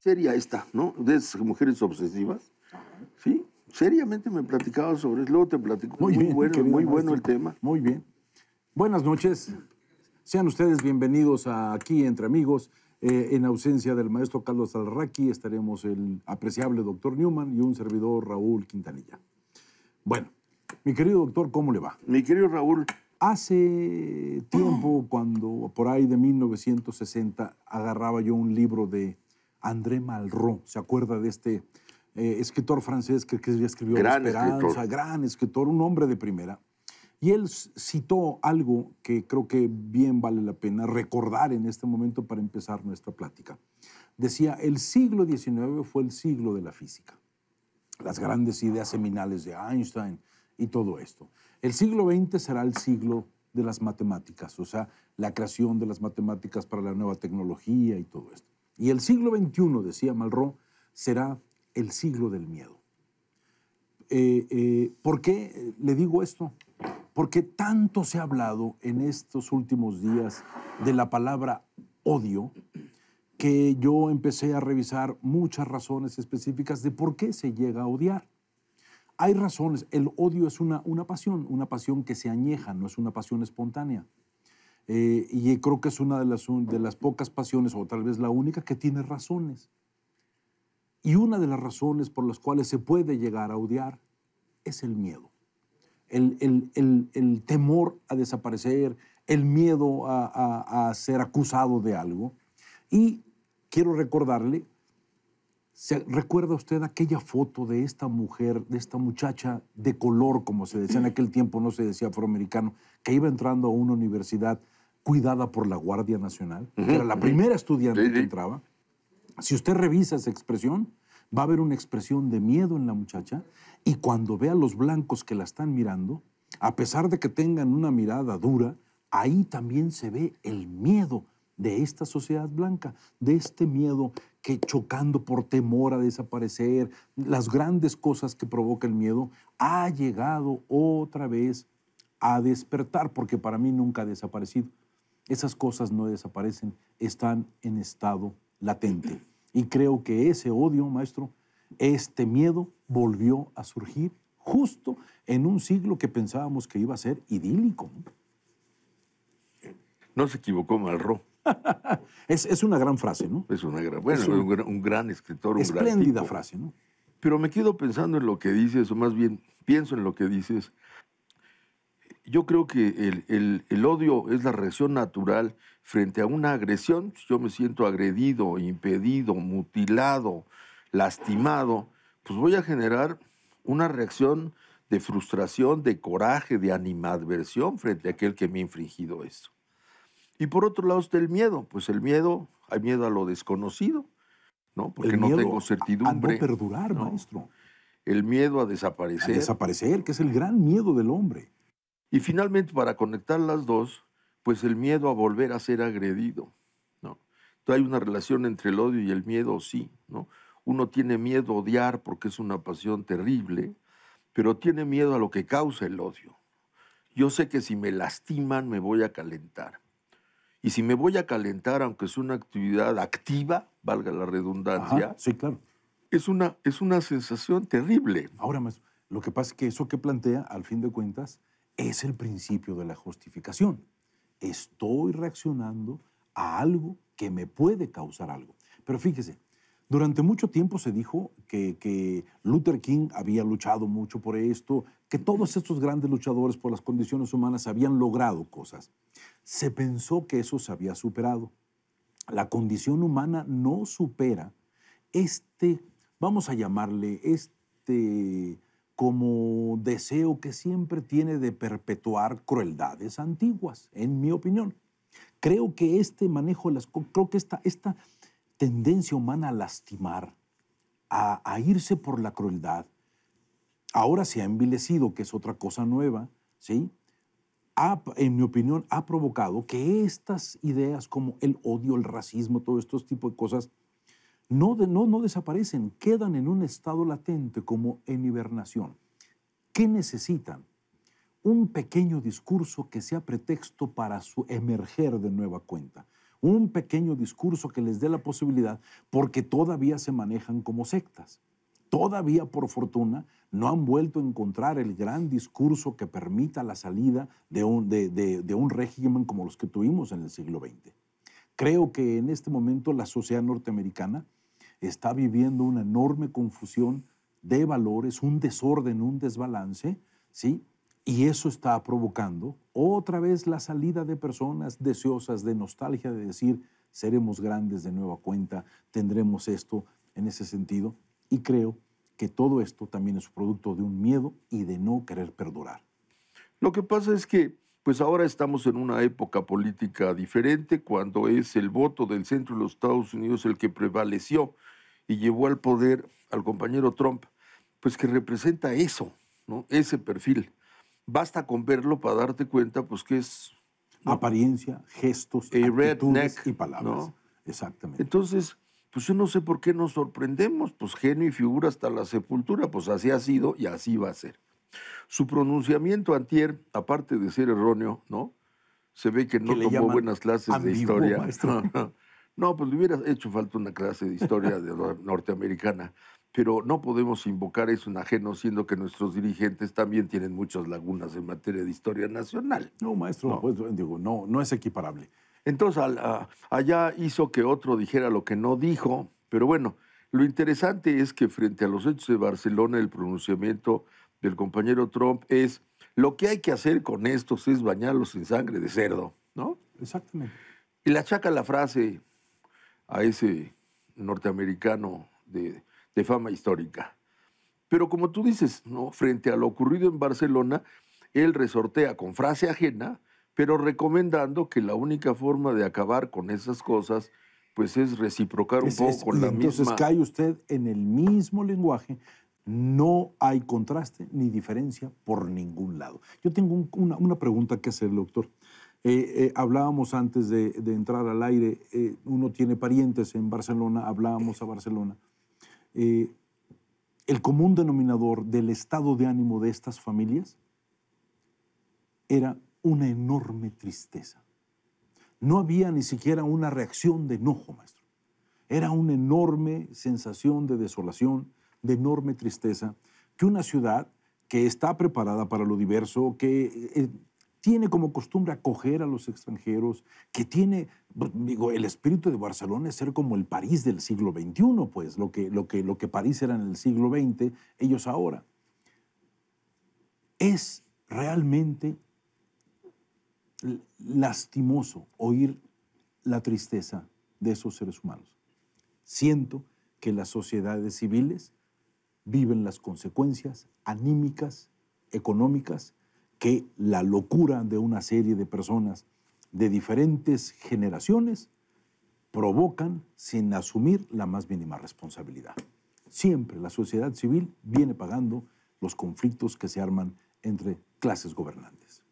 seria esta, ¿no? De esas mujeres obsesivas. Sí, seriamente me platicaba sobre eso. Luego te platico. Muy bien, muy bueno el tema. Muy bien. Buenas noches. Sean ustedes bienvenidos a Aquí Entre Amigos. En ausencia del maestro Carlos Alarraqui estaremos el apreciable doctor Newman y un servidor Raúl Quintanilla. Bueno, mi querido doctor, ¿cómo le va? Mi querido Raúl. Hace tiempo, cuando por ahí de 1960, agarraba yo un libro de André Malraux. ¿Se acuerda de este escritor francés que escribió Gran Esperanza? escritor. Gran escritor, un hombre de primera. Y él citó algo que creo que bien vale la pena recordar en este momento para empezar nuestra plática. Decía, el siglo XIX fue el siglo de la física. Las grandes ideas seminales de Einstein y todo esto. El siglo XX será el siglo de las matemáticas, o sea, la creación de las matemáticas para la nueva tecnología y todo esto. Y el siglo XXI, decía Malraux, será el siglo del miedo. ¿Por qué le digo esto? Porque tanto se ha hablado en estos últimos días de la palabra odio, que yo empecé a revisar muchas razones específicas de por qué se llega a odiar. Hay razones. El odio es una pasión que se añeja, no es una pasión espontánea. Y creo que es una de las pocas pasiones, o tal vez la única, que tiene razones. Y una de las razones por las cuales se puede llegar a odiar es el miedo. El temor a desaparecer, el miedo a ser acusado de algo. Y quiero recordarle, ¿recuerda usted aquella foto de esta mujer, de esta muchacha de color, como se decía en aquel tiempo, no se decía afroamericano, que iba entrando a una universidad cuidada por la Guardia Nacional, que era la primera estudiante que entraba? Si usted revisa esa expresión, va a haber una expresión de miedo en la muchacha, y cuando ve a los blancos que la están mirando, a pesar de que tengan una mirada dura, ahí también se ve el miedo de esta sociedad blanca, de este miedo que, chocando por temor a desaparecer, las grandes cosas que provoca el miedo, ha llegado otra vez a despertar, porque para mí nunca ha desaparecido. Esas cosas no desaparecen, están en estado latente. Y creo que ese odio, maestro, este miedo volvió a surgir justo en un siglo que pensábamos que iba a ser idílico. No se equivocó Malraux. Es una gran frase, ¿no? Es una gran, bueno, un gran escritor, un gran espléndida tipo. Frase, ¿no? Pero me quedo pensando en lo que dices, o más bien pienso en lo que dices. Yo creo que el odio es la reacción natural frente a una agresión. Yo me siento agredido, impedido, mutilado, lastimado, pues voy a generar una reacción de frustración, de coraje, de animadversión frente a aquel que me ha infringido esto. Y por otro lado está el miedo. Pues el miedo, hay miedo a lo desconocido, ¿no? Porque no tengo certidumbre. A no perdurar, ¿no? maestro. El miedo a desaparecer. A desaparecer, que es el gran miedo del hombre. Y finalmente, para conectar las dos, pues el miedo a volver a ser agredido, ¿no? Entonces hay una relación entre el odio y el miedo, sí, ¿no? Uno tiene miedo a odiar porque es una pasión terrible, pero tiene miedo a lo que causa el odio. Yo sé que si me lastiman me voy a calentar. Y si me voy a calentar, aunque es una actividad activa, valga la redundancia, ajá, sí, claro, es una sensación terrible. Ahora, maestro, lo que pasa es que eso que plantea, al fin de cuentas, es el principio de la justificación. Estoy reaccionando a algo que me puede causar algo. Pero fíjese, durante mucho tiempo se dijo que Luther King había luchado mucho por esto, que todos estos grandes luchadores por las condiciones humanas habían logrado cosas. Se pensó que eso se había superado. La condición humana no supera vamos a llamarle como deseo que siempre tiene de perpetuar crueldades antiguas, en mi opinión. Creo que creo que esta tendencia humana a lastimar, a irse por la crueldad, ahora se ha envilecido, que es otra cosa nueva, ¿sí? En mi opinión, ha provocado que estas ideas como el odio, el racismo, todos estos tipos de cosas, no desaparecen, quedan en un estado latente como en hibernación. ¿Qué necesitan? Un pequeño discurso que sea pretexto para su emerger de nueva cuenta. un pequeño discurso que les dé la posibilidad, porque todavía se manejan como sectas. Todavía, por fortuna, no han vuelto a encontrar el gran discurso que permita la salida de un régimen como los que tuvimos en el siglo XX. Creo que en este momento la sociedad norteamericana está viviendo una enorme confusión de valores, un desorden, un desbalance, ¿sí? Y eso está provocando otra vez la salida de personas deseosas de nostalgia, de decir, seremos grandes de nueva cuenta, tendremos esto en ese sentido. Y creo que todo esto también es producto de un miedo y de no querer perdurar. Lo que pasa es que, pues ahora estamos en una época política diferente, cuando es el voto del centro de los Estados Unidos el que prevaleció y llevó al poder al compañero Trump, pues que representa eso, ¿no? Ese perfil. Basta con verlo para darte cuenta, pues que es, ¿no?, apariencia, gestos, a actitudes redneck, y palabras. ¿no? Exactamente. Entonces, pues yo no sé por qué nos sorprendemos, pues genio y figura hasta la sepultura, pues así ha sido y así va a ser. Su pronunciamiento antier, aparte de ser erróneo, ¿no?, se ve que no le tomó llaman buenas clases de ambiguo, historia. maestro. No, pues le hubiera hecho falta una clase de historia norteamericana, pero no podemos invocar eso en ajeno, siendo que nuestros dirigentes también tienen muchas lagunas en materia de historia nacional. No, maestro, No. pues digo, no es equiparable. Entonces, allá hizo que otro dijera lo que no dijo, pero bueno, lo interesante es que frente a los hechos de Barcelona, el pronunciamiento del compañero Trump es, lo que hay que hacer con estos es bañarlos en sangre de cerdo, ¿no? Exactamente. Y le achaca la frase a ese norteamericano de fama histórica. Pero como tú dices, ¿no?, frente a lo ocurrido en Barcelona, él resortea con frase ajena, pero recomendando que la única forma de acabar con esas cosas, pues es reciprocar un poco con Y la entonces misma... cae usted en el mismo lenguaje. No hay contraste ni diferencia por ningún lado. Yo tengo una pregunta que hacerle, doctor. Hablábamos antes de entrar al aire, uno tiene parientes en Barcelona, hablábamos a Barcelona. El común denominador del estado de ánimo de estas familias era una enorme tristeza. No había ni siquiera una reacción de enojo, maestro. Era una enorme sensación de desolación, de enorme tristeza, que una ciudad que está preparada para lo diverso, que tiene como costumbre acoger a los extranjeros, que tiene, digo, el espíritu de Barcelona es ser como el París del siglo XXI, pues, lo que París era en el siglo XX, ellos ahora. Es realmente lastimoso oír la tristeza de esos seres humanos. Siento que las sociedades civiles viven las consecuencias anímicas, económicas, que la locura de una serie de personas de diferentes generaciones provocan sin asumir la más mínima responsabilidad. Siempre la sociedad civil viene pagando los conflictos que se arman entre clases gobernantes.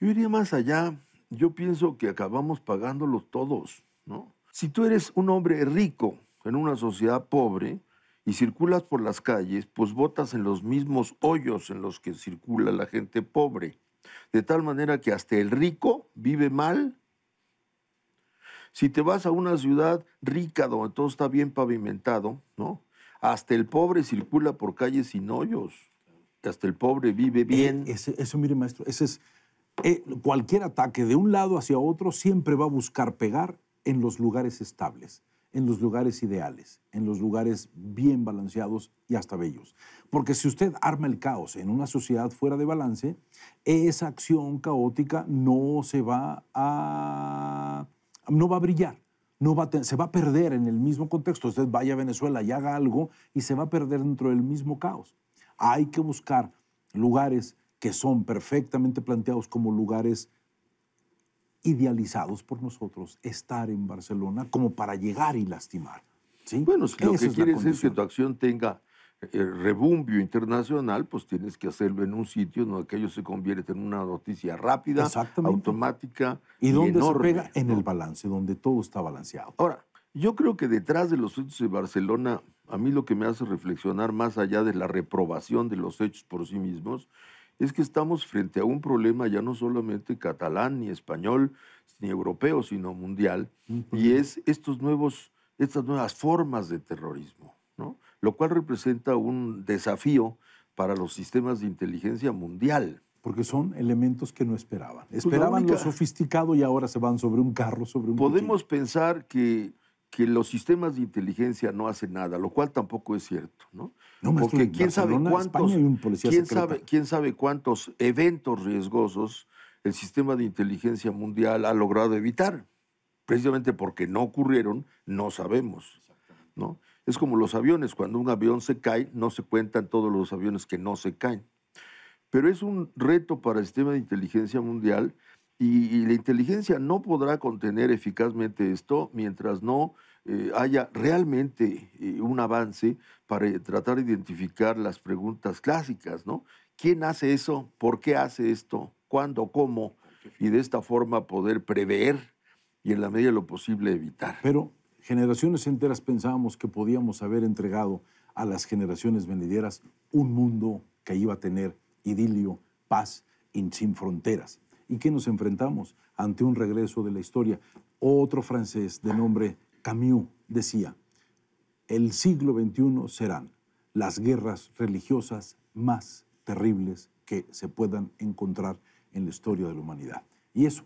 Yo iría más allá. Yo pienso que acabamos pagándolos todos, ¿no? Si tú eres un hombre rico en una sociedad pobre y circulas por las calles, pues botas en los mismos hoyos en los que circula la gente pobre. De tal manera que hasta el rico vive mal. Si te vas a una ciudad rica donde todo está bien pavimentado, ¿no?, hasta el pobre circula por calles sin hoyos. Hasta el pobre vive bien. Eso, mire, maestro, ese es... cualquier ataque de un lado hacia otro siempre va a buscar pegar en los lugares estables, en los lugares ideales, en los lugares bien balanceados y hasta bellos. Porque si usted arma el caos en una sociedad fuera de balance, esa acción caótica no va a brillar, se va a perder en el mismo contexto. Usted vaya a Venezuela y haga algo y se va a perder dentro del mismo caos. Hay que buscar lugares que son perfectamente planteados como lugares idealizados por nosotros, estar en Barcelona como para llegar y lastimar. ¿Sí? Bueno, si lo que Esa es la quieres es que condición. tu acción tenga rebumbio internacional, pues tienes que hacerlo en un sitio donde aquello se convierte en una noticia rápida, Exactamente. automática ¿Y dónde enorme, se pega? En ¿no? el balance, donde todo está balanceado. Ahora, yo creo que detrás de los hechos de Barcelona, a mí lo que me hace reflexionar más allá de la reprobación de los hechos por sí mismos, es que estamos frente a un problema ya no solamente catalán, ni español, ni europeo, sino mundial, y es estas nuevas formas de terrorismo, ¿no? Lo cual representa un desafío para los sistemas de inteligencia mundial. Porque son elementos que no esperaban. la Esperaban única- lo sofisticado y ahora se van sobre un carro, sobre un Podemos pensar que los sistemas de inteligencia no hacen nada, lo cual tampoco es cierto, ¿no? No, maestro, Porque en Barcelona, España, hay un policía secreto. quién sabe cuántos eventos riesgosos el sistema de inteligencia mundial ha logrado evitar. Precisamente porque no ocurrieron, no sabemos, ¿no? Es como los aviones, cuando un avión se cae, no se cuentan todos los aviones que no se caen. Pero es un reto para el sistema de inteligencia mundial y la inteligencia no podrá contener eficazmente esto mientras no haya realmente un avance para tratar de identificar las preguntas clásicas, ¿no? ¿Quién hace eso? ¿Por qué hace esto? ¿Cuándo? ¿Cómo? Y de esta forma poder prever y en la medida de lo posible evitar. Pero generaciones enteras pensábamos que podíamos haber entregado a las generaciones venideras un mundo que iba a tener idilio, paz y sin fronteras. ¿Y qué nos enfrentamos? Ante un regreso de la historia. Otro francés de nombre Camus decía, el siglo XXI serán las guerras religiosas más terribles que se puedan encontrar en la historia de la humanidad. Y eso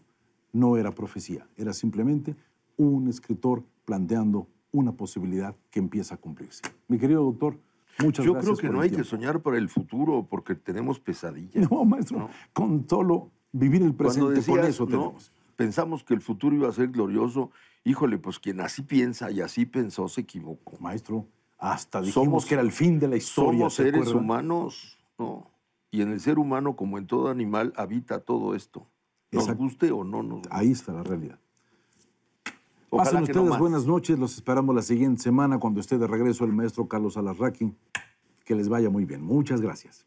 no era profecía, era simplemente un escritor planteando una posibilidad que empieza a cumplirse. Mi querido doctor, muchas Yo gracias. creo que por no el hay que tiempo. soñar para el futuro porque tenemos pesadillas. No, maestro, ¿no? con solo vivir el Cuando presente, decías, con eso ¿no? tenemos. Pensamos que el futuro iba a ser glorioso, híjole, pues quien así piensa y así pensó se equivocó. Maestro, hasta dijimos Somos- que era el fin de la historia. Somos ¿se seres acuerdan? humanos, ¿no? Y en el ser humano, como en todo animal, habita todo esto. Nos Exacto. guste o no nos guste. Ahí está la realidad. Ojalá Pasen que no ustedes más. buenas noches. Los esperamos la siguiente semana cuando esté de regreso el maestro Carlos Alarraqui. Que les vaya muy bien. Muchas gracias.